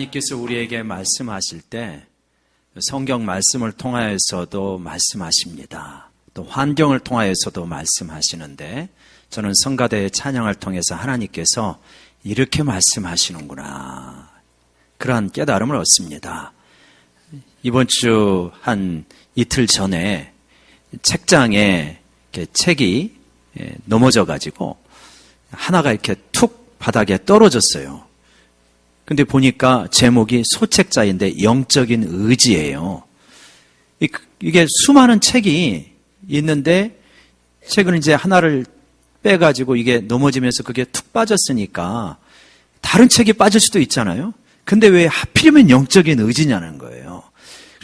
하나님께서 우리에게 말씀하실 때 성경 말씀을 통하여서도 말씀하십니다. 또 환경을 통하여서도 말씀하시는데 저는 성가대의 찬양을 통해서 하나님께서 이렇게 말씀하시는구나, 그러한 깨달음을 얻습니다. 이번 주 한 이틀 전에 책장에 이렇게 책이 넘어져가지고 하나가 이렇게 툭 바닥에 떨어졌어요. 근데 보니까 제목이 소책자인데 영적인 의지예요. 이게 수많은 책이 있는데 책을 이제 하나를 빼가지고 이게 넘어지면서 그게 툭 빠졌으니까 다른 책이 빠질 수도 있잖아요. 근데 왜 하필이면 영적인 의지냐는 거예요.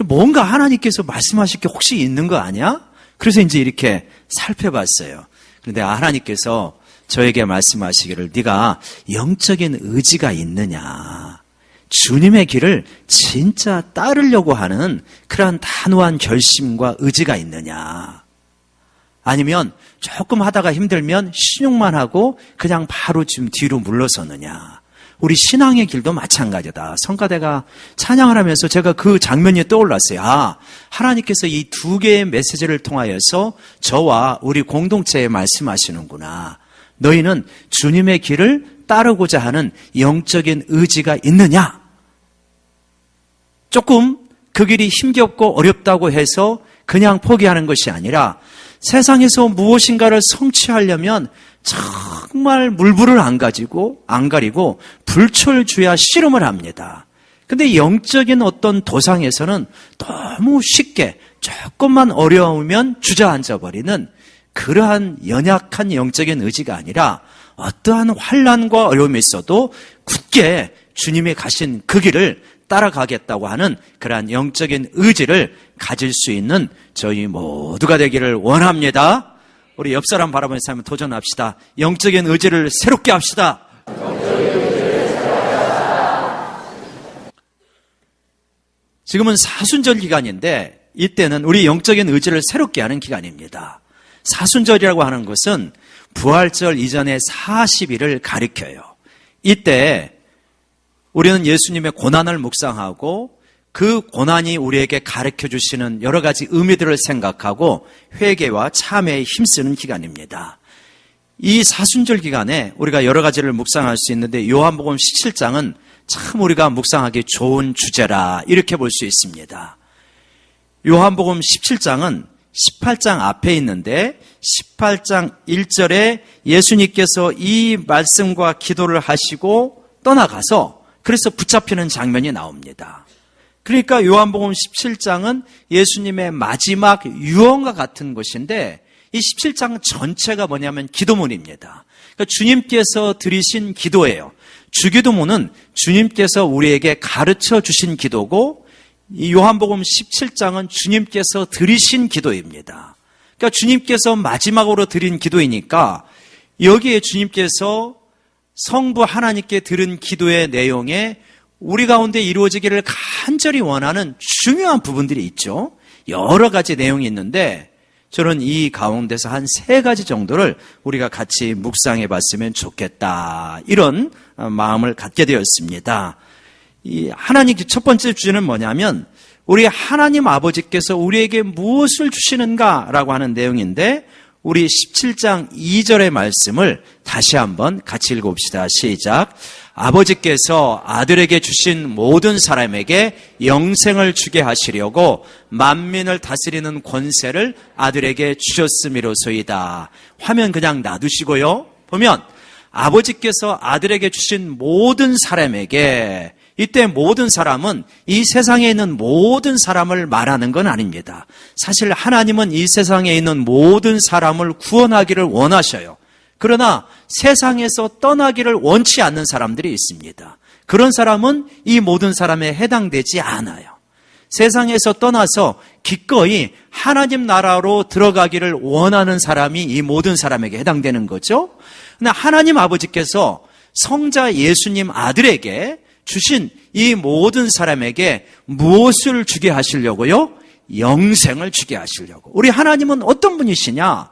뭔가 하나님께서 말씀하실 게 혹시 있는 거 아니야? 그래서 이제 이렇게 살펴봤어요. 그런데 하나님께서 저에게 말씀하시기를, 네가 영적인 의지가 있느냐, 주님의 길을 진짜 따르려고 하는 그러한 단호한 결심과 의지가 있느냐, 아니면 조금 하다가 힘들면 신용만 하고 그냥 바로 지금 뒤로 물러서느냐. 우리 신앙의 길도 마찬가지다. 성가대가 찬양을 하면서 제가 그 장면이 떠올랐어요. 아, 하나님께서 이 두 개의 메시지를 통하여서 저와 우리 공동체에 말씀하시는구나. 너희는 주님의 길을 따르고자 하는 영적인 의지가 있느냐? 조금 그 길이 힘겹고 어렵다고 해서 그냥 포기하는 것이 아니라 세상에서 무엇인가를 성취하려면 정말 물불을 안 가리고 불철주야 씨름을 합니다. 근데 영적인 어떤 도상에서는 너무 쉽게 조금만 어려우면 주저앉아 버리는 그러한 연약한 영적인 의지가 아니라 어떠한 환난과 어려움이 있어도 굳게 주님이 가신 그 길을 따라가겠다고 하는 그러한 영적인 의지를 가질 수 있는 저희 모두가 되기를 원합니다. 우리 옆 사람 바라보면서 한번 도전합시다. 영적인 의지를 새롭게 합시다. 지금은 사순절 기간인데 이때는 우리 영적인 의지를 새롭게 하는 기간입니다. 사순절이라고 하는 것은 부활절 이전의 40일을 가리켜요. 이때 우리는 예수님의 고난을 묵상하고 그 고난이 우리에게 가르쳐 주시는 여러 가지 의미들을 생각하고 회개와 참회에 힘쓰는 기간입니다. 이 사순절 기간에 우리가 여러 가지를 묵상할 수 있는데 요한복음 17장은 참 우리가 묵상하기 좋은 주제라, 이렇게 볼 수 있습니다. 요한복음 17장은 18장 앞에 있는데 18장 1절에 예수님께서 이 말씀과 기도를 하시고 떠나가서 그래서 붙잡히는 장면이 나옵니다. 그러니까 요한복음 17장은 예수님의 마지막 유언과 같은 것인데 이 17장 전체가 뭐냐면 기도문입니다. 그러니까 주님께서 드리신 기도예요. 주기도문은 주님께서 우리에게 가르쳐 주신 기도고 이 요한복음 17장은 주님께서 드리신 기도입니다. 그러니까 주님께서 마지막으로 드린 기도이니까 여기에 주님께서 성부 하나님께 드린 기도의 내용에 우리 가운데 이루어지기를 간절히 원하는 중요한 부분들이 있죠. 여러 가지 내용이 있는데 저는 이 가운데서 한 3가지 정도를 우리가 같이 묵상해 봤으면 좋겠다, 이런 마음을 갖게 되었습니다. 이 하나님 첫 번째 주제는 뭐냐면 우리 하나님 아버지께서 우리에게 무엇을 주시는가라고 하는 내용인데 우리 17장 2절의 말씀을 다시 한번 같이 읽어봅시다. 시작. 아버지께서 아들에게 주신 모든 사람에게 영생을 주게 하시려고 만민을 다스리는 권세를 아들에게 주셨음이로소이다. 화면 그냥 놔두시고요. 보면 아버지께서 아들에게 주신 모든 사람에게, 이때 모든 사람은 이 세상에 있는 모든 사람을 말하는 건 아닙니다. 사실 하나님은 이 세상에 있는 모든 사람을 구원하기를 원하셔요. 그러나 세상에서 떠나기를 원치 않는 사람들이 있습니다. 그런 사람은 이 모든 사람에 해당되지 않아요. 세상에서 떠나서 기꺼이 하나님 나라로 들어가기를 원하는 사람이 이 모든 사람에게 해당되는 거죠. 근데 하나님 아버지께서 성자 예수님 아들에게 주신 이 모든 사람에게 무엇을 주게 하시려고요? 영생을 주게 하시려고. 우리 하나님은 어떤 분이시냐?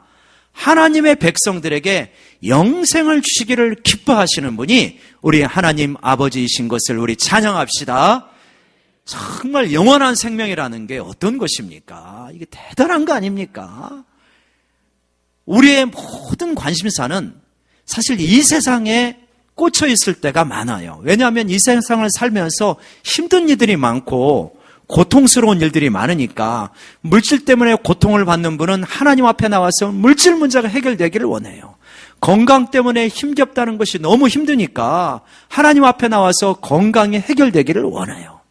하나님의 백성들에게 영생을 주시기를 기뻐하시는 분이 우리 하나님 아버지이신 것을 우리 찬양합시다. 정말 영원한 생명이라는 게 어떤 것입니까? 이게 대단한 거 아닙니까? 우리의 모든 관심사는 사실 이 세상에 꽂혀 있을 때가 많아요. 왜냐하면 이 세상을 살면서 힘든 일들이 많고 고통스러운 일들이 많으니까 물질 때문에 고통을 받는 분은 하나님 앞에 나와서 물질 문제가 해결되기를 원해요. 건강 때문에 힘겹다는 것이 너무 힘드니까 하나님 앞에 나와서 건강이 해결되기를 원해요.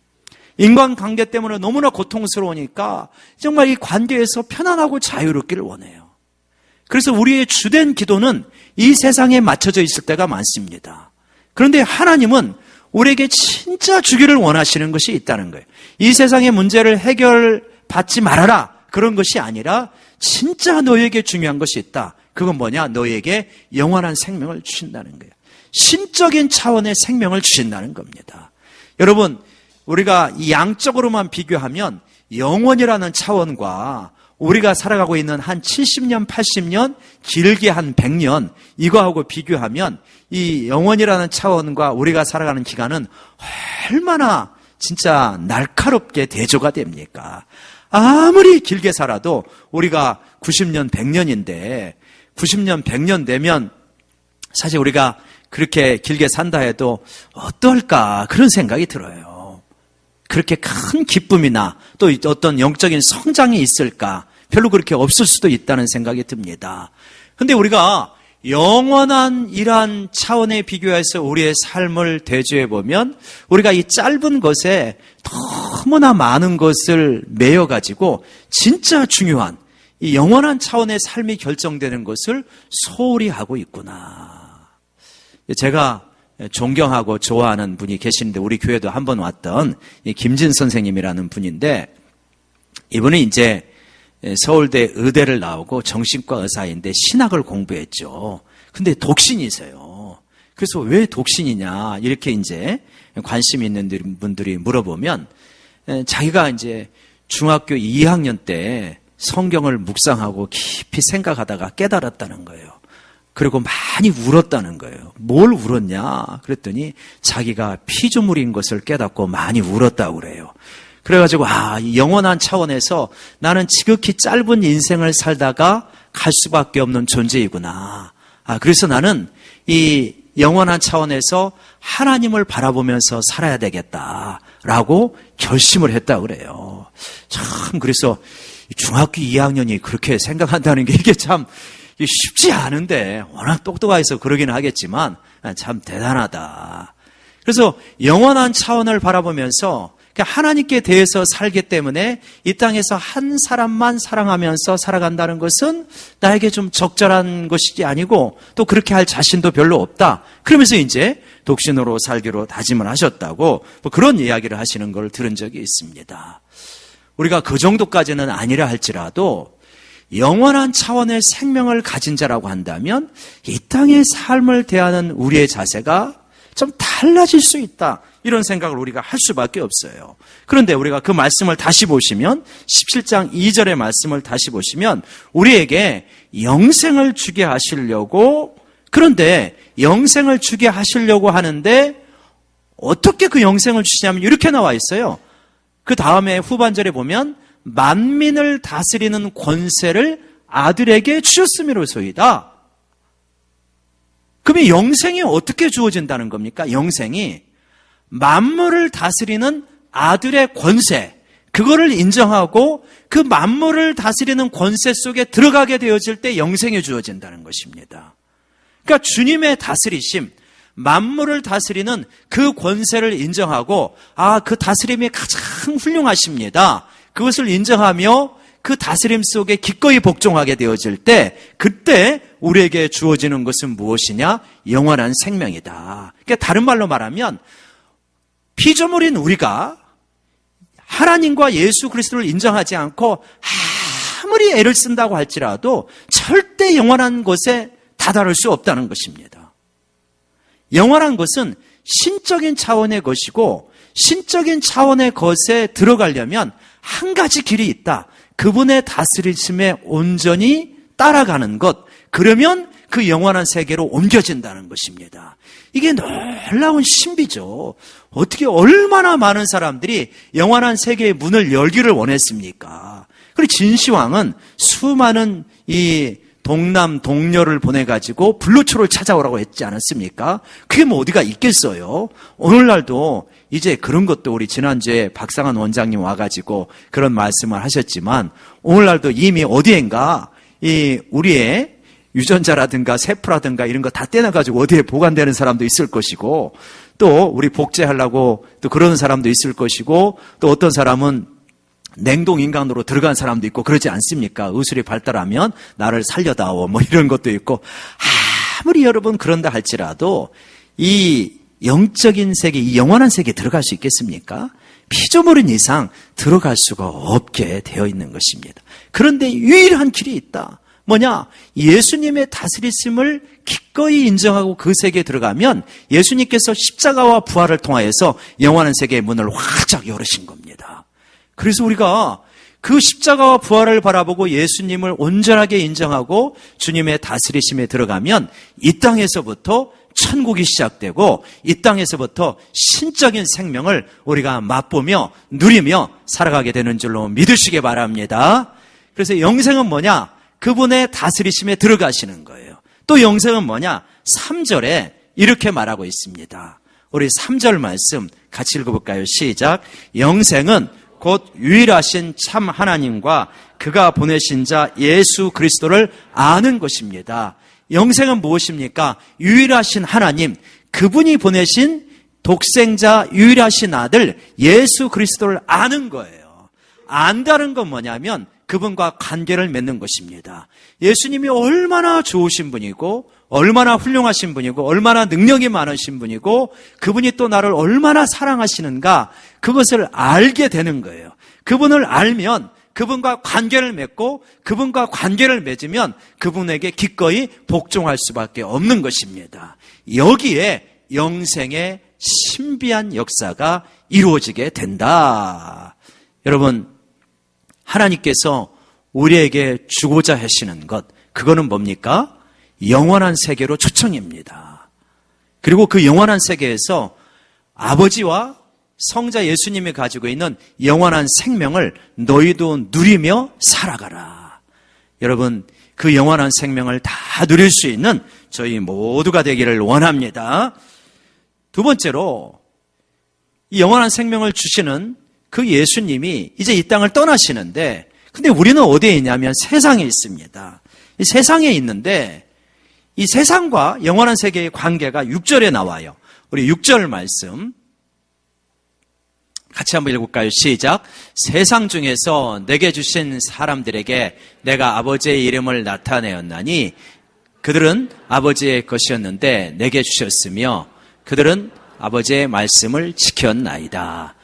인간관계 때문에 너무나 고통스러우니까 정말 이 관계에서 편안하고 자유롭기를 원해요. 그래서 우리의 주된 기도는 이 세상에 맞춰져 있을 때가 많습니다. 그런데 하나님은 우리에게 진짜 주기를 원하시는 것이 있다는 거예요. 이 세상의 문제를 해결받지 말아라, 그런 것이 아니라 진짜 너에게 중요한 것이 있다. 그건 뭐냐? 너에게 영원한 생명을 주신다는 거예요. 신적인 차원의 생명을 주신다는 겁니다. 여러분, 우리가 이 양적으로만 비교하면 영원이라는 차원과 우리가 살아가고 있는 한 70년, 80년, 길게 한 100년, 이거하고 비교하면 이 영원이라는 차원과 우리가 살아가는 기간은 얼마나 진짜 날카롭게 대조가 됩니까? 아무리 길게 살아도 우리가 90년, 100년인데 90년, 100년 되면 사실 우리가 그렇게 길게 산다 해도 어떨까 그런 생각이 들어요. 그렇게 큰 기쁨이나 또 어떤 영적인 성장이 있을까? 별로 그렇게 없을 수도 있다는 생각이 듭니다. 그런데 우리가 영원한 이러한 차원에 비교해서 우리의 삶을 대조해 보면 우리가 이 짧은 것에 너무나 많은 것을 매여가지고 진짜 중요한 이 영원한 차원의 삶이 결정되는 것을 소홀히 하고 있구나. 제가 존경하고 좋아하는 분이 계시는데 우리 교회도 한번 왔던 이 김진 선생님이라는 분인데 이분은 이제 서울대 의대를 나오고 정신과 의사인데 신학을 공부했죠. 근데 독신이세요. 그래서 왜 독신이냐 이렇게 이제 관심 있는 분들이 물어보면 자기가 이제 중학교 2학년 때 성경을 묵상하고 깊이 생각하다가 깨달았다는 거예요. 그리고 많이 울었다는 거예요. 뭘 울었냐 그랬더니 자기가 피조물인 것을 깨닫고 많이 울었다고 그래요. 그래가지고 이 영원한 차원에서 나는 지극히 짧은 인생을 살다가 갈 수밖에 없는 존재이구나. 그래서 나는 이 영원한 차원에서 하나님을 바라보면서 살아야 되겠다라고 결심을 했다고 그래요. 참 그래서 중학교 2학년이 그렇게 생각한다는 게 이게 참 쉽지 않은데 워낙 똑똑해서 그러기는 하겠지만 참 대단하다. 그래서 영원한 차원을 바라보면서 하나님께 대해서 살기 때문에 이 땅에서 한 사람만 사랑하면서 살아간다는 것은 나에게 좀 적절한 것이 아니고 또 그렇게 할 자신도 별로 없다. 그러면서 이제 독신으로 살기로 다짐을 하셨다고 뭐 그런 이야기를 하시는 걸 들은 적이 있습니다. 우리가 그 정도까지는 아니라 할지라도 영원한 차원의 생명을 가진 자라고 한다면 이 땅의 삶을 대하는 우리의 자세가 좀 달라질 수 있다. 이런 생각을 우리가 할 수밖에 없어요. 그런데 우리가 그 말씀을 다시 보시면 17장 2절의 말씀을 다시 보시면 우리에게 영생을 주게 하시려고 그런데 영생을 주게 하시려고 하는데 어떻게 그 영생을 주시냐면 이렇게 나와 있어요. 그 다음에 후반절에 보면 만민을 다스리는 권세를 아들에게 주셨음이로소이다. 그러면 영생이 어떻게 주어진다는 겁니까? 영생이 만물을 다스리는 아들의 권세, 그거를 인정하고 그 만물을 다스리는 권세 속에 들어가게 되어질 때 영생이 주어진다는 것입니다. 그러니까 주님의 다스리심, 만물을 다스리는 그 권세를 인정하고 그 다스림이 가장 훌륭하십니다. 그것을 인정하며 그 다스림 속에 기꺼이 복종하게 되어질 때 그때 우리에게 주어지는 것은 무엇이냐? 영원한 생명이다. 그러니까 다른 말로 말하면 피조물인 우리가 하나님과 예수 그리스도를 인정하지 않고 아무리 애를 쓴다고 할지라도 절대 영원한 것에 다다를 수 없다는 것입니다. 영원한 것은 신적인 차원의 것이고 신적인 차원의 것에 들어가려면 한 가지 길이 있다. 그분의 다스리심에 온전히 따라가는 것, 그러면 그 영원한 세계로 옮겨진다는 것입니다. 이게 놀라운 신비죠. 어떻게 얼마나 많은 사람들이 영원한 세계의 문을 열기를 원했습니까? 그리고 진시황은 수많은 이 동남 동료를 보내가지고 불로초를 찾아오라고 했지 않았습니까? 그게 뭐 어디가 있겠어요? 오늘날도 이제 그런 것도 우리 지난주에 박상한 원장님 와가지고 그런 말씀을 하셨지만 오늘날도 이미 어디엔가 이 우리의 유전자라든가 세포라든가 이런 거 다 떼놔가지고 어디에 보관되는 사람도 있을 것이고 또 우리 복제하려고 또 그러는 사람도 있을 것이고 또 어떤 사람은 냉동인간으로 들어간 사람도 있고 그러지 않습니까? 의술이 발달하면 나를 살려다오 뭐 이런 것도 있고 아무리 여러분 그런다 할지라도 이 영적인 세계, 이 영원한 세계에 들어갈 수 있겠습니까? 피조물인 이상 들어갈 수가 없게 되어 있는 것입니다. 그런데 유일한 길이 있다. 뭐냐? 예수님의 다스리심을 기꺼이 인정하고 그 세계에 들어가면 예수님께서 십자가와 부활을 통하여서 영원한 세계의 문을 활짝 열으신 겁니다. 그래서 우리가 그 십자가와 부활을 바라보고 예수님을 온전하게 인정하고 주님의 다스리심에 들어가면 이 땅에서부터 천국이 시작되고 이 땅에서부터 신적인 생명을 우리가 맛보며 누리며 살아가게 되는 줄로 믿으시기 바랍니다. 그래서 영생은 뭐냐? 그분의 다스리심에 들어가시는 거예요. 또 영생은 뭐냐? 3절에 이렇게 말하고 있습니다. 우리 3절 말씀 같이 읽어볼까요? 시작. 영생은 곧 유일하신 참 하나님과 그가 보내신 자 예수 그리스도를 아는 것입니다. 영생은 무엇입니까? 유일하신 하나님, 그분이 보내신 독생자 유일하신 아들 예수 그리스도를 아는 거예요. 안다는 건 뭐냐면 그분과 관계를 맺는 것입니다. 예수님이 얼마나 좋으신 분이고 얼마나 훌륭하신 분이고 얼마나 능력이 많으신 분이고 그분이 또 나를 얼마나 사랑하시는가 그것을 알게 되는 거예요. 그분을 알면 그분과 관계를 맺고 그분과 관계를 맺으면 그분에게 기꺼이 복종할 수밖에 없는 것입니다. 여기에 영생의 신비한 역사가 이루어지게 된다. 여러분, 하나님께서 우리에게 주고자 하시는 것, 그거는 뭡니까? 영원한 세계로 초청입니다. 그리고 그 영원한 세계에서 아버지와 성자 예수님이 가지고 있는 영원한 생명을 너희도 누리며 살아가라. 여러분, 그 영원한 생명을 다 누릴 수 있는 저희 모두가 되기를 원합니다. 두 번째로 이 영원한 생명을 주시는 그 예수님이 이제 이 땅을 떠나시는데 근데 우리는 어디에 있냐면 세상에 있습니다. 이 세상에 있는데 이 세상과 영원한 세계의 관계가 6절에 나와요. 우리 6절 말씀 같이 한번 읽을까요? 시작. 세상 중에서 내게 주신 사람들에게 내가 아버지의 이름을 나타내었나니 그들은 아버지의 것이었는데 내게 주셨으며 그들은 아버지의 말씀을 지켰나이다.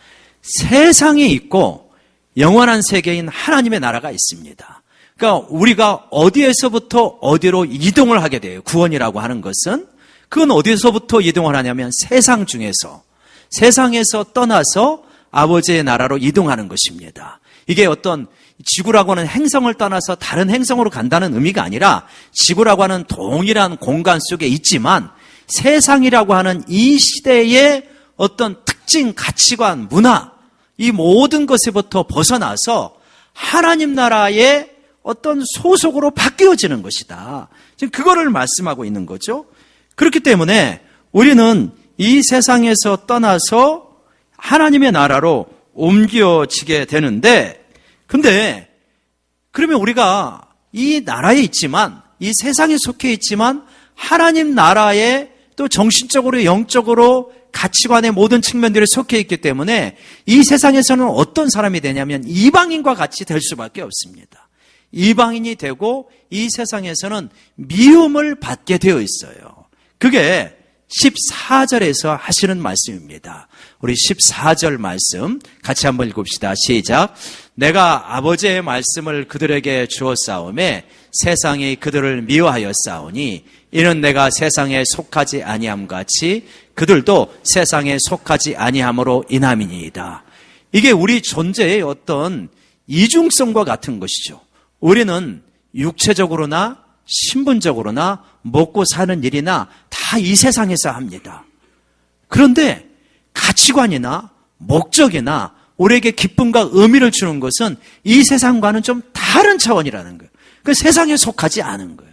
세상에 있고 영원한 세계인 하나님의 나라가 있습니다. 그러니까 우리가 어디에서부터 어디로 이동을 하게 돼요. 구원이라고 하는 것은 그건 어디서부터 이동을 하냐면 세상 중에서 세상에서 떠나서 아버지의 나라로 이동하는 것입니다. 이게 어떤 지구라고 하는 행성을 떠나서 다른 행성으로 간다는 의미가 아니라 지구라고 하는 동일한 공간 속에 있지만 세상이라고 하는 이 시대의 어떤 특징, 가치관, 문화 이 모든 것에부터 벗어나서 하나님 나라의 어떤 소속으로 바뀌어지는 것이다. 지금 그거를 말씀하고 있는 거죠. 그렇기 때문에 우리는 이 세상에서 떠나서 하나님의 나라로 옮겨지게 되는데 근데 그러면 우리가 이 나라에 있지만 이 세상에 속해 있지만 하나님 나라에 또 정신적으로 영적으로 가치관의 모든 측면들이 속해 있기 때문에 이 세상에서는 어떤 사람이 되냐면 이방인과 같이 될 수밖에 없습니다. 이방인이 되고 이 세상에서는 미움을 받게 되어 있어요. 그게 14절에서 하시는 말씀입니다. 우리 14절 말씀 같이 한번 읽읍시다. 시작. 내가 아버지의 말씀을 그들에게 주었사오매 세상이 그들을 미워하였사오니 이는 내가 세상에 속하지 아니함 같이 그들도 세상에 속하지 아니함으로 인함이니이다. 이게 우리 존재의 어떤 이중성과 같은 것이죠. 우리는 육체적으로나 신분적으로나 먹고 사는 일이나 다 이 세상에서 합니다. 그런데 가치관이나 목적이나 우리에게 기쁨과 의미를 주는 것은 이 세상과는 좀 다른 차원이라는 거예요. 그 세상에 속하지 않은 거예요.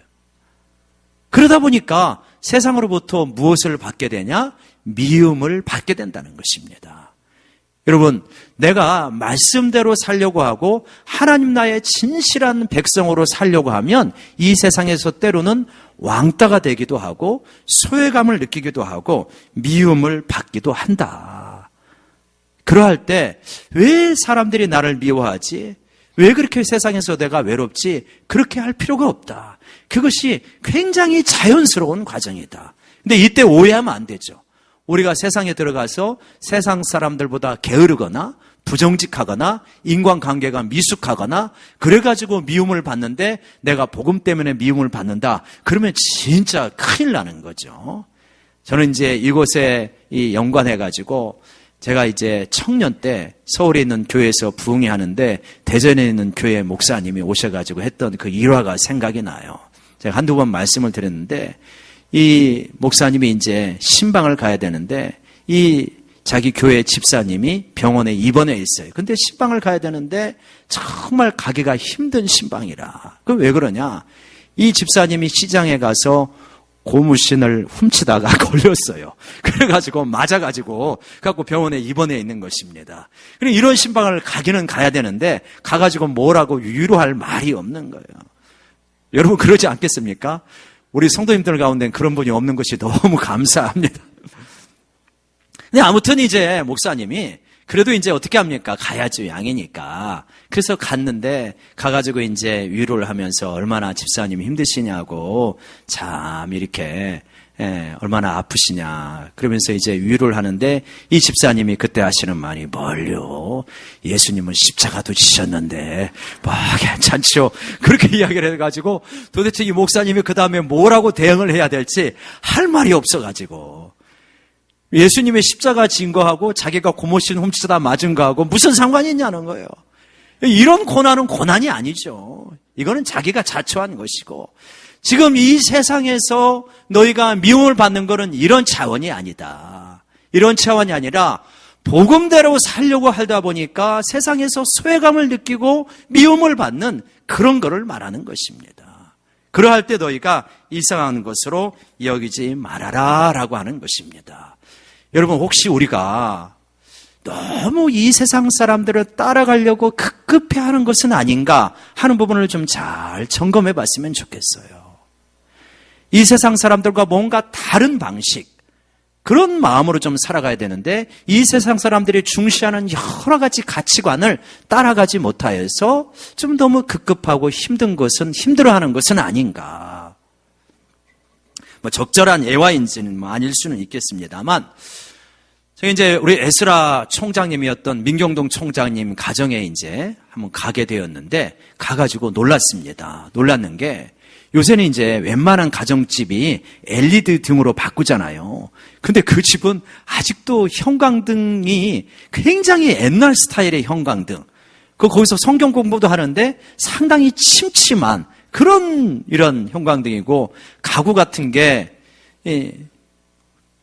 그러다 보니까 세상으로부터 무엇을 받게 되냐? 미움을 받게 된다는 것입니다. 여러분, 내가 말씀대로 살려고 하고 하나님 나의 진실한 백성으로 살려고 하면 이 세상에서 때로는 왕따가 되기도 하고 소외감을 느끼기도 하고 미움을 받기도 한다. 그러할 때 왜 사람들이 나를 미워하지? 왜 그렇게 세상에서 내가 외롭지? 그렇게 할 필요가 없다. 그것이 굉장히 자연스러운 과정이다. 근데 이때 오해하면 안 되죠. 우리가 세상에 들어가서 세상 사람들보다 게으르거나 부정직하거나 인간관계가 미숙하거나 그래가지고 미움을 받는데 내가 복음 때문에 미움을 받는다. 그러면 진짜 큰일 나는 거죠. 저는 이제 이곳에 연관해가지고 제가 이제 청년 때 서울에 있는 교회에서 부흥회 하는데 대전에 있는 교회 목사님이 오셔가지고 했던 그 일화가 생각이 나요. 제가 한두 번 말씀을 드렸는데 이 목사님이 이제 신방을 가야 되는데 이 자기 교회 집사님이 병원에 입원해 있어요. 근데 신방을 가야 되는데 정말 가기가 힘든 신방이라. 그럼 왜 그러냐? 이 집사님이 시장에 가서 고무신을 훔치다가 걸렸어요. 그래가지고 맞아가지고 갖고 병원에 입원해 있는 것입니다. 그럼 이런 신방을 가기는 가야 되는데 가가지고 뭐라고 위로할 말이 없는 거예요. 여러분 그러지 않겠습니까? 우리 성도님들 가운데는 그런 분이 없는 것이 너무 감사합니다. 근데 아무튼 이제 목사님이 그래도 이제 어떻게 합니까? 가야죠, 양이니까. 그래서 갔는데 가가지고 이제 위로를 하면서 얼마나 집사님이 힘드시냐고 참 이렇게 얼마나 아프시냐 그러면서 이제 위로를 하는데 이 집사님이 그때 하시는 말이 뭘요? 예수님은 십자가도 지셨는데 뭐 괜찮죠? 그렇게 이야기를 해가지고 도대체 이 목사님이 그 다음에 뭐라고 대응을 해야 될지 할 말이 없어가지고 예수님의 십자가 진 거하고 자기가 고무신 훔치다 맞은 거하고 무슨 상관이 있냐는 거예요. 이런 고난은 고난이 아니죠. 이거는 자기가 자초한 것이고 지금 이 세상에서 너희가 미움을 받는 것은 이런 차원이 아니다. 이런 차원이 아니라 복음대로 살려고 하다 보니까 세상에서 소외감을 느끼고 미움을 받는 그런 거를 말하는 것입니다. 그러할 때 너희가 이상한 것으로 여기지 말아라 라고 하는 것입니다. 여러분 혹시 우리가 너무 이 세상 사람들을 따라가려고 급급해하는 것은 아닌가 하는 부분을 좀 잘 점검해 봤으면 좋겠어요. 이 세상 사람들과 뭔가 다른 방식 그런 마음으로 좀 살아가야 되는데 이 세상 사람들이 중시하는 여러 가지 가치관을 따라가지 못하여서 좀 너무 급급하고 힘들어하는 것은 아닌가. 뭐 적절한 예화인지는 아닐 수는 있겠습니다만 제가 이제 우리 에스라 총장님이었던 민경동 총장님 가정에 이제 한번 가게 되었는데 가가지고 놀랐습니다. 놀랐는 게 요새는 이제 웬만한 가정집이 LED 등으로 바꾸잖아요. 근데 그 집은 아직도 형광등이 굉장히 옛날 스타일의 형광등. 거기서 성경 공부도 하는데 상당히 침침한 이런 형광등이고 가구 같은 게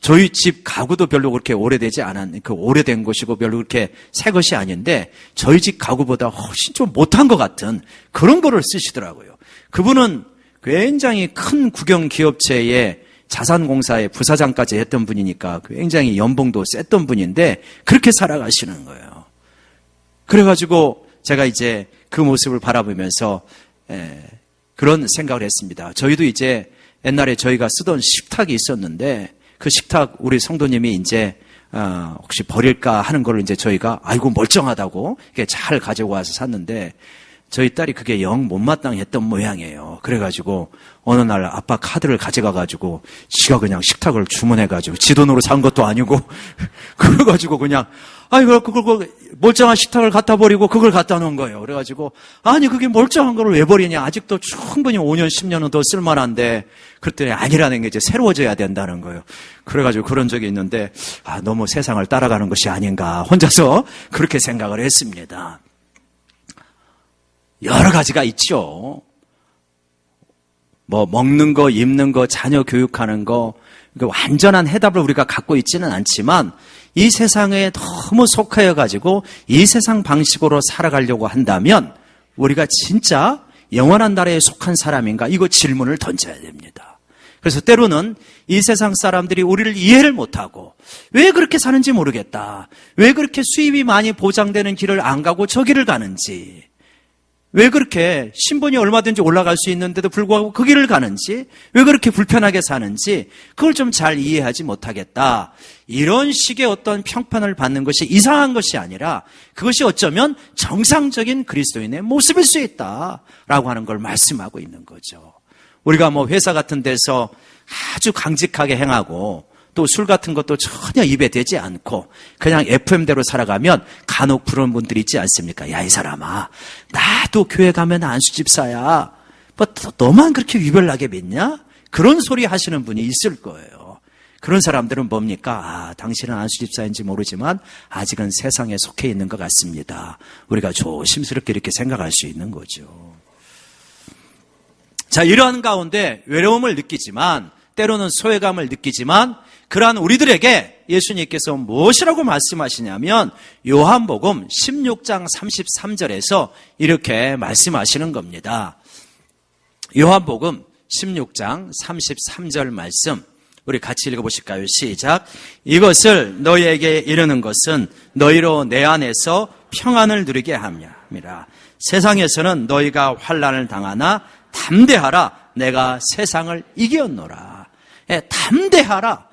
저희 집 가구도 별로 그렇게 오래되지 않은 오래된 것이고 별로 그렇게 새 것이 아닌데 저희 집 가구보다 훨씬 좀 못한 것 같은 그런 거를 쓰시더라고요. 그분은 굉장히 큰 국영기업체의 자산공사의 부사장까지 했던 분이니까 굉장히 연봉도 셌던 분인데 그렇게 살아가시는 거예요. 그래가지고 제가 이제 그 모습을 바라보면서 그런 생각을 했습니다. 저희도 이제 옛날에 저희가 쓰던 식탁이 있었는데 그 식탁 우리 성도님이 이제 혹시 버릴까 하는 걸 이제 저희가 아이고 멀쩡하다고 이렇게 잘 가지고 와서 샀는데 저희 딸이 그게 영 못마땅했던 모양이에요. 그래가지고 어느 날 아빠 카드를 가져가가지고 지가 그냥 식탁을 주문해가지고 지 돈으로 산 것도 아니고 그래가지고 그냥 그걸 멀쩡한 식탁을 갖다 버리고 그걸 갖다 놓은 거예요. 그래가지고 아니 그게 멀쩡한 걸 왜 버리냐 아직도 충분히 5년 10년은 더 쓸만한데 그랬더니 아니라는 게 이제 새로워져야 된다는 거예요. 그래가지고 그런 적이 있는데 너무 세상을 따라가는 것이 아닌가 혼자서 그렇게 생각을 했습니다. 여러 가지가 있죠. 뭐 먹는 거, 입는 거, 자녀 교육하는 거, 완전한 해답을 우리가 갖고 있지는 않지만 이 세상에 너무 속하여 가지고 이 세상 방식으로 살아가려고 한다면 우리가 진짜 영원한 나라에 속한 사람인가? 이거 질문을 던져야 됩니다. 그래서 때로는 이 세상 사람들이 우리를 이해를 못하고 왜 그렇게 사는지 모르겠다. 왜 그렇게 수입이 많이 보장되는 길을 안 가고 저 길을 가는지, 왜 그렇게 신분이 얼마든지 올라갈 수 있는데도 불구하고 그 길을 가는지, 왜 그렇게 불편하게 사는지 그걸 좀 잘 이해하지 못하겠다. 이런 식의 어떤 평판을 받는 것이 이상한 것이 아니라 그것이 어쩌면 정상적인 그리스도인의 모습일 수 있다라고 하는 걸 말씀하고 있는 거죠. 우리가 뭐 회사 같은 데서 아주 강직하게 행하고 또 술 같은 것도 전혀 입에 대지 않고 그냥 FM대로 살아가면 간혹 부러운 분들이 있지 않습니까? 야, 이 사람아, 나도 교회 가면 안수 집사야. 뭐 너만 그렇게 유별나게 믿냐? 그런 소리 하시는 분이 있을 거예요. 그런 사람들은 뭡니까? 당신은 안수 집사인지 모르지만 아직은 세상에 속해 있는 것 같습니다. 우리가 조심스럽게 이렇게 생각할 수 있는 거죠. 자, 이러한 가운데 외로움을 느끼지만, 때로는 소외감을 느끼지만, 그러한 우리들에게 예수님께서 무엇이라고 말씀하시냐면 요한복음 16장 33절에서 이렇게 말씀하시는 겁니다. 요한복음 16장 33절 말씀 우리 같이 읽어보실까요? 시작. 이것을 너희에게 이르는 것은 너희로 내 안에서 평안을 누리게 함이라. 세상에서는 너희가 환난을 당하나 담대하라. 내가 세상을 이겼노라. 담대하라.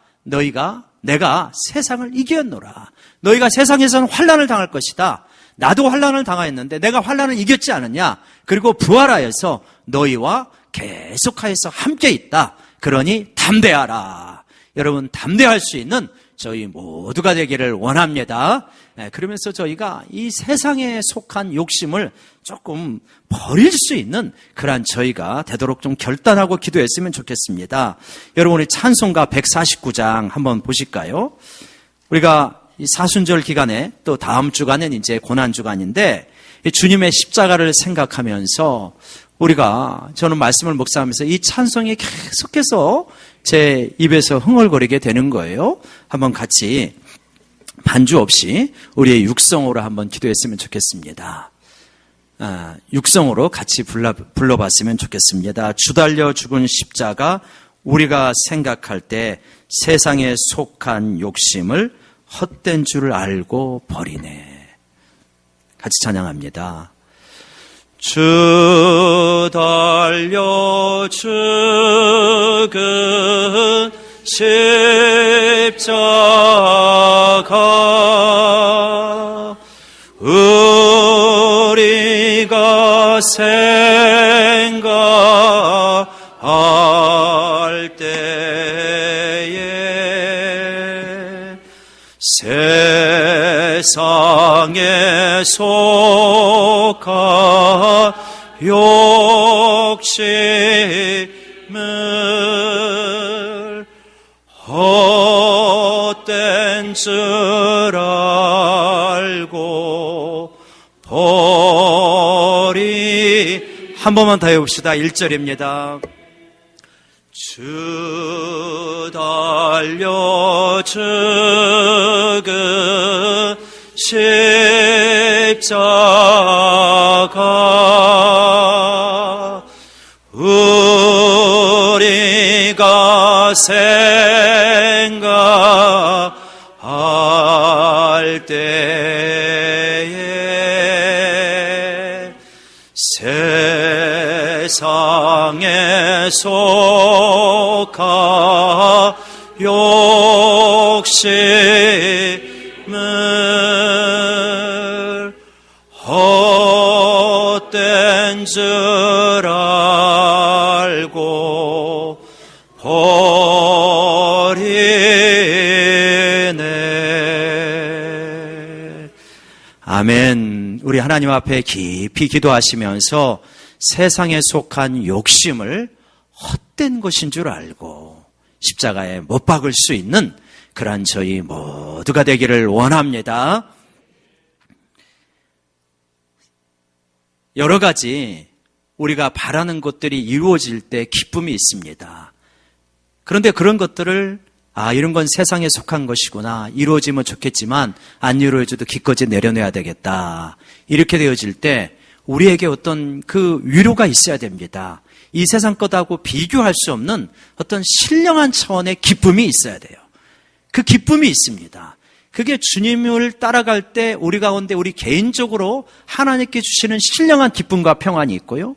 내가 세상을 이겼노라. 너희가 세상에서는 환난을 당할 것이다. 나도 환난을 당하였는데 내가 환난을 이겼지 않느냐. 그리고 부활하여서 너희와 계속하여서 함께 있다. 그러니 담대하라. 여러분, 담대할 수 있는 저희 모두가 되기를 원합니다. 그러면서 저희가 이 세상에 속한 욕심을 조금 버릴 수 있는 그러한 저희가 되도록 좀 결단하고 기도했으면 좋겠습니다. 여러분, 우리 찬송가 149장 한번 보실까요? 우리가 이 사순절 기간에 또 다음 주간은 이제 고난 주간인데 주님의 십자가를 생각하면서 우리가, 저는 말씀을 묵상하면서 이 찬송이 계속해서 제 입에서 흥얼거리게 되는 거예요. 한번 같이 반주 없이 우리의 육성으로 한번 기도했으면 좋겠습니다. 육성으로 같이 불러봤으면 좋겠습니다. 주달려 죽은 십자가, 우리가 생각할 때 세상에 속한 욕심을 헛된 줄 알고 버리네. 같이 찬양합니다. 주 달려 죽은 십자가, 우리가 생각할 때에 세상에 속한 욕심을 헛된 줄 알고 한 번만 더 해봅시다. 1절입니다. 주 달려 죽은 십자가, 우리가 생각할 때에 세상에 속한 욕심을 헛된 줄 알고 버리네. 아멘. 우리 하나님 앞에 깊이 기도하시면서 세상에 속한 욕심을 헛된 것인 줄 알고 십자가에 못 박을 수 있는 그러한 저희 모두가 되기를 원합니다. 여러 가지 우리가 바라는 것들이 이루어질 때 기쁨이 있습니다. 그런데 그런 것들을 이런 건 세상에 속한 것이구나. 이루어지면 좋겠지만 안 이루어져도 기꺼이 내려놔야 되겠다. 이렇게 되어질 때 우리에게 어떤 그 위로가 있어야 됩니다. 이 세상 것하고 비교할 수 없는 어떤 신령한 차원의 기쁨이 있어야 돼요. 그 기쁨이 있습니다. 그게 주님을 따라갈 때 우리 가운데 우리 개인적으로 하나님께 주시는 신령한 기쁨과 평안이 있고요.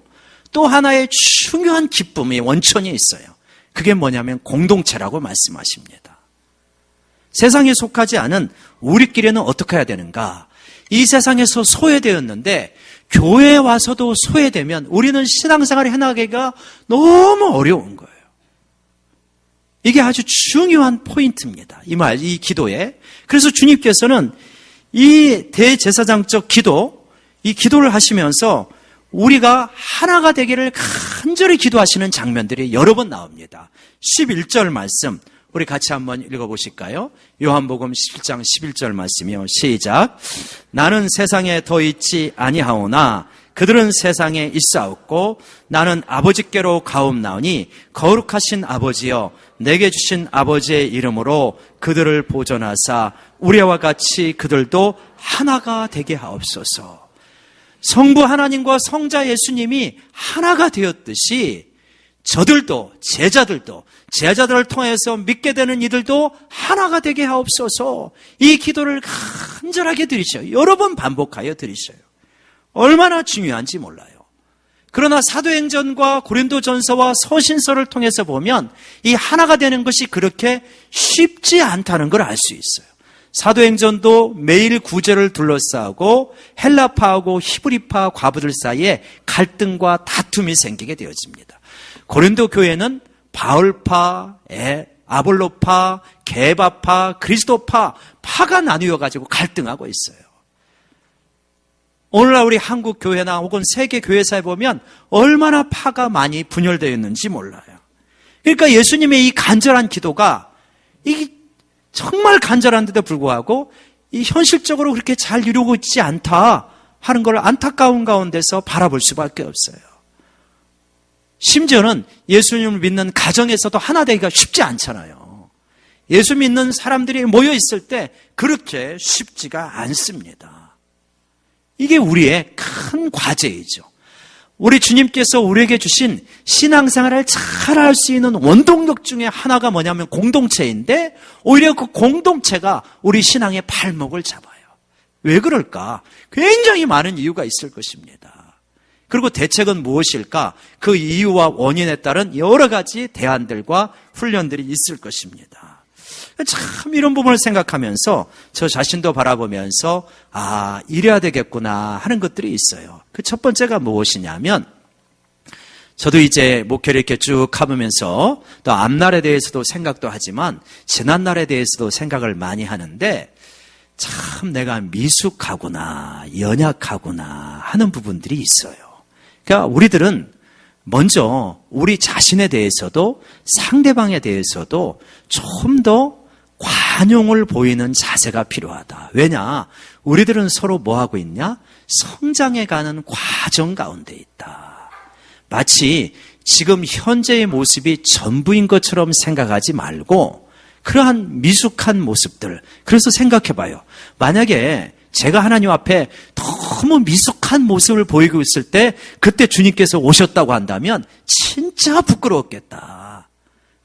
또 하나의 중요한 기쁨이 원천이 있어요. 그게 뭐냐면 공동체라고 말씀하십니다. 세상에 속하지 않은 우리끼리는 어떻게 해야 되는가? 이 세상에서 소외되었는데 교회에 와서도 소외되면 우리는 신앙생활을 해나가기가 너무 어려운 거예요. 이게 아주 중요한 포인트입니다. 이 기도에. 그래서 주님께서는 이 대제사장적 기도, 이 기도를 하시면서 우리가 하나가 되기를 간절히 기도하시는 장면들이 여러 번 나옵니다. 11절 말씀 우리 같이 한번 읽어보실까요? 요한복음 17장 11절 말씀이요. 시작. 나는 세상에 더 있지 아니하오나 그들은 세상에 있사옵고 나는 아버지께로 가옵나오니 거룩하신 아버지여 내게 주신 아버지의 이름으로 그들을 보존하사 우리와 같이 그들도 하나가 되게 하옵소서. 성부 하나님과 성자 예수님이 하나가 되었듯이 저들도 제자들을 통해서 믿게 되는 이들도 하나가 되게 하옵소서. 이 기도를 간절하게 드리셔요. 여러 번 반복하여 드리셔요. 얼마나 중요한지 몰라요. 그러나 사도행전과 고린도전서와 서신서를 통해서 보면 이 하나가 되는 것이 그렇게 쉽지 않다는 걸 알 수 있어요. 사도행전도 매일 구제를 둘러싸고 헬라파하고 히브리파 과부들 사이에 갈등과 다툼이 생기게 되어집니다. 고린도 교회는 바울파, 아볼로파, 게바파, 그리스도파, 파가 나뉘어가지고 갈등하고 있어요. 오늘날 우리 한국 교회나 혹은 세계 교회사에 보면 얼마나 파가 많이 분열되어 있는지 몰라요. 그러니까 예수님의 이 간절한 기도가 이 정말 간절한데도 불구하고 이 현실적으로 그렇게 잘 이루고 있지 않다 하는 걸 안타까운 가운데서 바라볼 수밖에 없어요. 심지어는 예수님을 믿는 가정에서도 하나 되기가 쉽지 않잖아요. 예수 믿는 사람들이 모여 있을 때 그렇게 쉽지가 않습니다. 이게 우리의 큰 과제이죠. 우리 주님께서 우리에게 주신 신앙생활을 잘할 수 있는 원동력 중에 하나가 뭐냐면 공동체인데 오히려 그 공동체가 우리 신앙의 발목을 잡아요. 왜 그럴까? 굉장히 많은 이유가 있을 것입니다. 그리고 대책은 무엇일까? 그 이유와 원인에 따른 여러 가지 대안들과 훈련들이 있을 것입니다. 참 이런 부분을 생각하면서 저 자신도 바라보면서 이래야 되겠구나 하는 것들이 있어요. 그 첫 번째가 무엇이냐면 저도 이제 목회를 이렇게 쭉 가보면서 또 앞날에 대해서도 생각도 하지만 지난날에 대해서도 생각을 많이 하는데 참 내가 미숙하구나 연약하구나 하는 부분들이 있어요. 그러니까 우리들은 먼저 우리 자신에 대해서도 상대방에 대해서도 좀 더 관용을 보이는 자세가 필요하다. 왜냐? 우리들은 서로 뭐하고 있냐? 성장해가는 과정 가운데 있다. 마치 지금 현재의 모습이 전부인 것처럼 생각하지 말고 그러한 미숙한 모습들. 그래서 생각해봐요. 만약에 제가 하나님 앞에 너무 미숙한 모습을 보이고 있을 때 그때 주님께서 오셨다고 한다면 진짜 부끄러웠겠다.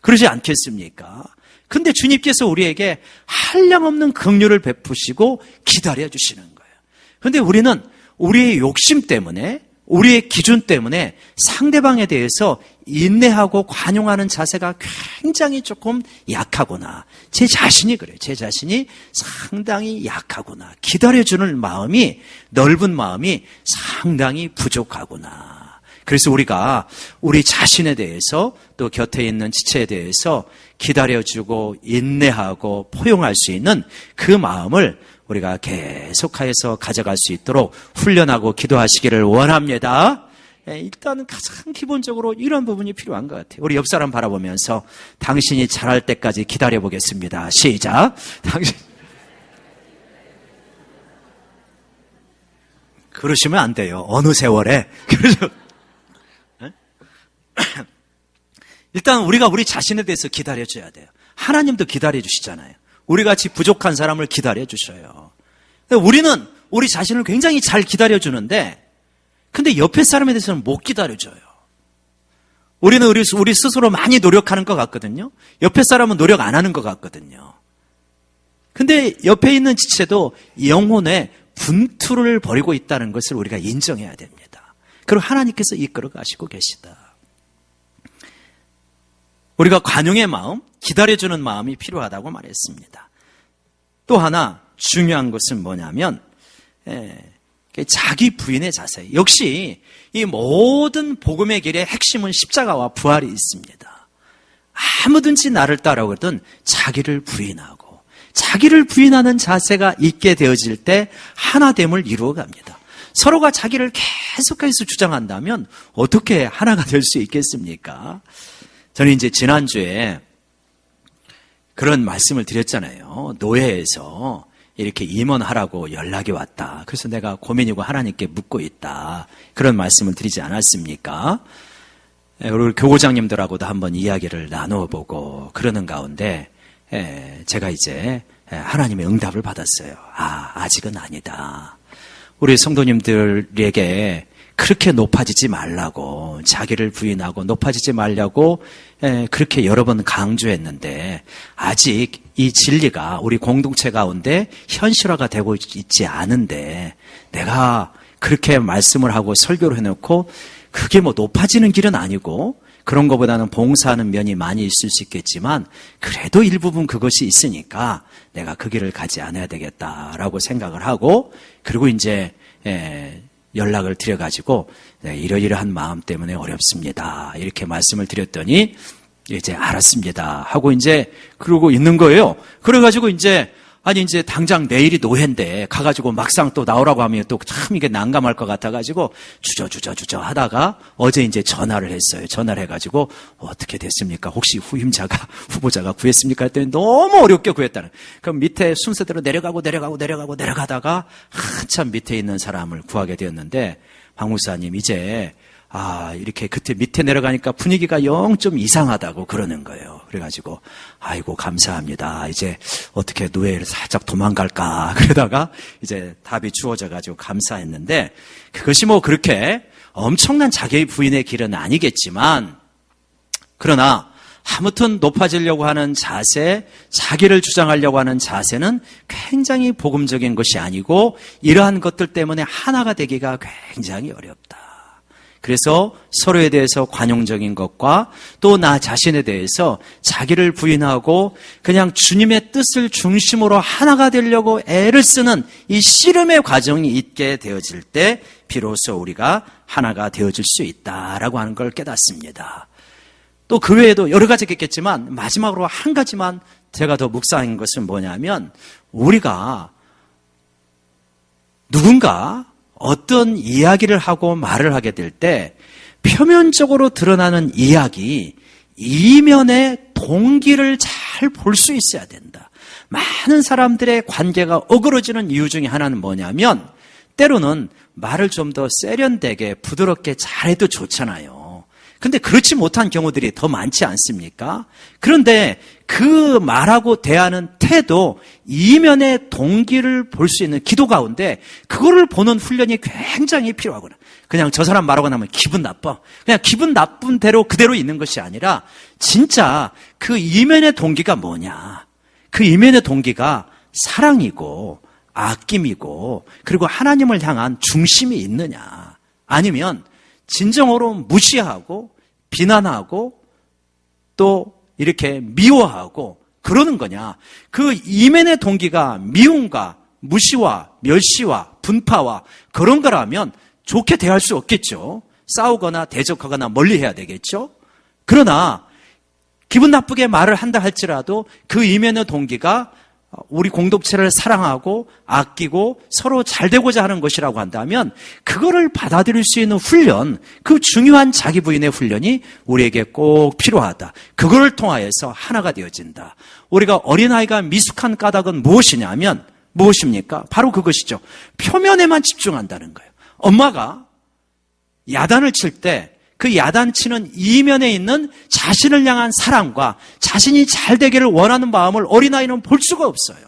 그러지 않겠습니까? 근데 주님께서 우리에게 한량없는 긍휼을 베푸시고 기다려주시는 거예요. 그런데 우리는 우리의 욕심 때문에 우리의 기준 때문에 상대방에 대해서 인내하고 관용하는 자세가 굉장히 조금 약하구나. 제 자신이 그래요. 제 자신이 상당히 약하구나. 기다려주는 마음이 넓은 마음이 상당히 부족하구나. 그래서 우리가 우리 자신에 대해서 또 곁에 있는 지체에 대해서 기다려주고 인내하고 포용할 수 있는 그 마음을 우리가 계속해서 가져갈 수 있도록 훈련하고 기도하시기를 원합니다. 일단 가장 기본적으로 이런 부분이 필요한 것 같아요. 우리 옆 사람 바라보면서 당신이 잘할 때까지 기다려보겠습니다. 시작. 그러시면 안 돼요. 어느 세월에. 일단 우리가 우리 자신에 대해서 기다려줘야 돼요. 하나님도 기다려주시잖아요. 우리같이 부족한 사람을 기다려주셔요. 우리는 우리 자신을 굉장히 잘 기다려주는데 근데 옆에 사람에 대해서는 못 기다려줘요. 우리는 우리 스스로 많이 노력하는 것 같거든요. 옆에 사람은 노력 안 하는 것 같거든요. 근데 옆에 있는 지체도 영혼의 분투를 벌이고 있다는 것을 우리가 인정해야 됩니다. 그리고 하나님께서 이끌어 가시고 계시다. 우리가 관용의 마음, 기다려주는 마음이 필요하다고 말했습니다. 또 하나 중요한 것은 뭐냐면 자기 부인의 자세. 역시 이 모든 복음의 길의 핵심은 십자가와 부활이 있습니다. 아무든지 나를 따라오거든 자기를 부인하고 자기를 부인하는 자세가 있게 되어질 때 하나됨을 이루어갑니다. 서로가 자기를 계속해서 주장한다면 어떻게 하나가 될 수 있겠습니까? 저는 이제 지난주에 그런 말씀을 드렸잖아요. 노예에서 이렇게 임원하라고 연락이 왔다. 그래서 내가 고민이고 하나님께 묻고 있다. 그런 말씀을 드리지 않았습니까? 그리고 교구장님들하고도 한번 이야기를 나누어보고 그러는 가운데 제가 이제 하나님의 응답을 받았어요. 아직은 아니다. 우리 성도님들에게 그렇게 높아지지 말라고, 자기를 부인하고 높아지지 말라고 그렇게 여러 번 강조했는데 아직 이 진리가 우리 공동체 가운데 현실화가 되고 있지 않은데 내가 그렇게 말씀을 하고 설교를 해놓고 그게 뭐 높아지는 길은 아니고 그런 것보다는 봉사하는 면이 많이 있을 수 있겠지만 그래도 일부분 그것이 있으니까 내가 그 길을 가지 않아야 되겠다라고 생각을 하고 그리고 이제 연락을 드려가지고 이러이러한 마음 때문에 어렵습니다. 이렇게 말씀을 드렸더니 이제 알았습니다 하고 이제 그러고 있는 거예요. 그래가지고 이제 당장 내일이 노회인데 가가지고 막상 또 나오라고 하면 또 참 이게 난감할 것 같아가지고 주저 하다가 어제 이제 전화를 했어요. 전화를 해가지고 어떻게 됐습니까? 혹시 후보자가 구했습니까? 했더니 너무 어렵게 구했다는. 그럼 밑에 순서대로 내려가다가 한참 밑에 있는 사람을 구하게 되었는데 박 목사님 이제 이렇게 그때 밑에 내려가니까 분위기가 영 좀 이상하다고 그러는 거예요. 그래가지고, 아이고, 감사합니다. 이제 어떻게 노예를 살짝 도망갈까. 그러다가 이제 답이 주어져가지고 감사했는데, 그것이 뭐 그렇게 엄청난 자기 부인의 길은 아니겠지만, 그러나, 아무튼 높아지려고 하는 자세, 자기를 주장하려고 하는 자세는 굉장히 복음적인 것이 아니고, 이러한 것들 때문에 하나가 되기가 굉장히 어렵다. 그래서 서로에 대해서 관용적인 것과 또 나 자신에 대해서 자기를 부인하고 그냥 주님의 뜻을 중심으로 하나가 되려고 애를 쓰는 이 씨름의 과정이 있게 되어질 때 비로소 우리가 하나가 되어질 수 있다라고 하는 걸 깨닫습니다. 또 그 외에도 여러 가지가 있겠지만 마지막으로 한 가지만 제가 더 묵상한 것은 뭐냐면 우리가 누군가 어떤 이야기를 하고 말을 하게 될 때 표면적으로 드러나는 이야기, 이면의 동기를 잘 볼 수 있어야 된다. 많은 사람들의 관계가 어그러지는 이유 중에 하나는 뭐냐면 때로는 말을 좀 더 세련되게 부드럽게 잘해도 좋잖아요. 근데 그렇지 못한 경우들이 더 많지 않습니까? 그런데 그 말하고 대하는 태도, 이면의 동기를 볼 수 있는 기도 가운데 그거를 보는 훈련이 굉장히 필요하구나. 그냥 저 사람 말하고 나면 기분 나빠. 그냥 기분 나쁜 대로 그대로 있는 것이 아니라 진짜 그 이면의 동기가 뭐냐. 그 이면의 동기가 사랑이고 아낌이고 그리고 하나님을 향한 중심이 있느냐. 아니면 진정으로 무시하고 비난하고 또 이렇게 미워하고 그러는 거냐. 그 이면의 동기가 미움과 무시와 멸시와 분파와 그런 거라면 좋게 대할 수 없겠죠. 싸우거나 대적하거나 멀리해야 되겠죠. 그러나 기분 나쁘게 말을 한다 할지라도 그 이면의 동기가 우리 공동체를 사랑하고 아끼고 서로 잘 되고자 하는 것이라고 한다면 그거를 받아들일 수 있는 훈련, 그 중요한 자기 부인의 훈련이 우리에게 꼭 필요하다. 그거를 통하여서 하나가 되어진다. 우리가 어린아이가 미숙한 까닭은 무엇이냐면 무엇입니까? 바로 그것이죠. 표면에만 집중한다는 거예요. 엄마가 야단을 칠 때 그 그 야단치는 이면에 있는 자신을 향한 사랑과 자신이 잘 되기를 원하는 마음을 어린아이는 볼 수가 없어요.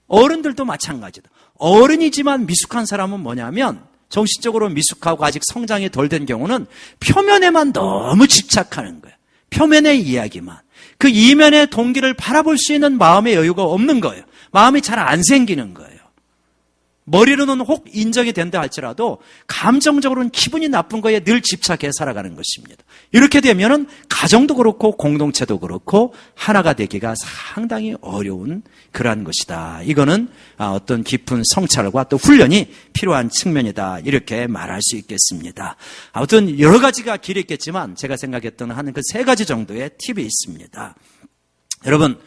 어른들도 마찬가지다. 어른이지만 미숙한 사람은 뭐냐면, 정신적으로 미숙하고 아직 성장이 덜 된 경우는 표면에만 너무 집착하는 거예요. 표면의 이야기만. 그 이면의 동기를 바라볼 수 있는 마음의 여유가 없는 거예요. 마음이 잘 안 생기는 거예요. 머리로는 혹 인정이 된다 할지라도 감정적으로는 기분이 나쁜 거에 늘 집착해 살아가는 것입니다. 이렇게 되면은 가정도 그렇고 공동체도 그렇고 하나가 되기가 상당히 어려운 그러한 것이다. 이거는 어떤 깊은 성찰과 또 훈련이 필요한 측면이다. 이렇게 말할 수 있겠습니다. 아무튼 여러 가지가 길이 있겠지만 제가 생각했던 한 그 3가지 정도의 팁이 있습니다. 여러분,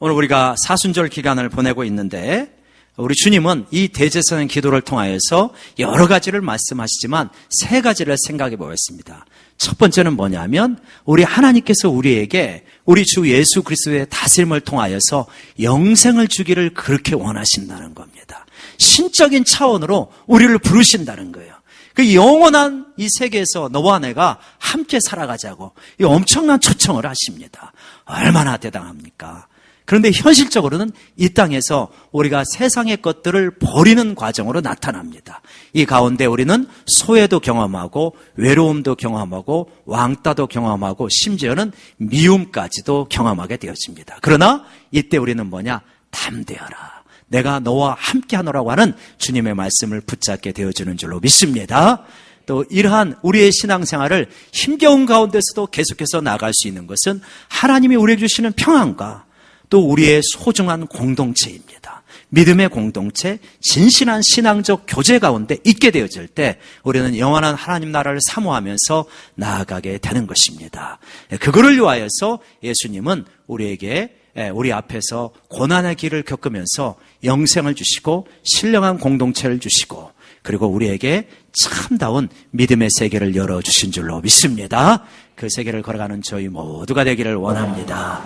오늘 우리가 사순절 기간을 보내고 있는데 우리 주님은 이 대제사장 기도를 통하여서 여러 가지를 말씀하시지만 3가지를 생각해 보겠습니다. 첫 번째는 뭐냐면 우리 하나님께서 우리에게 우리 주 예수 그리스도의 다스림을 통하여서 영생을 주기를 그렇게 원하신다는 겁니다. 신적인 차원으로 우리를 부르신다는 거예요. 그 영원한 이 세계에서 너와 내가 함께 살아가자고 이 엄청난 초청을 하십니다. 얼마나 대단합니까? 그런데 현실적으로는 이 땅에서 우리가 세상의 것들을 버리는 과정으로 나타납니다. 이 가운데 우리는 소외도 경험하고 외로움도 경험하고 왕따도 경험하고 심지어는 미움까지도 경험하게 되어집니다. 그러나 이때 우리는 뭐냐? 담대하라. 내가 너와 함께 하노라고 하는 주님의 말씀을 붙잡게 되어주는 줄로 믿습니다. 또 이러한 우리의 신앙생활을 힘겨운 가운데서도 계속해서 나갈 수 있는 것은 하나님이 우리에게 주시는 평안과 또 우리의 소중한 공동체입니다. 믿음의 공동체, 진실한 신앙적 교제 가운데 있게 되어질 때 우리는 영원한 하나님 나라를 사모하면서 나아가게 되는 것입니다. 그거를 위하여서 예수님은 우리에게 우리 앞에서 고난의 길을 겪으면서 영생을 주시고 신령한 공동체를 주시고 그리고 우리에게 참다운 믿음의 세계를 열어주신 줄로 믿습니다. 그 세계를 걸어가는 저희 모두가 되기를 원합니다.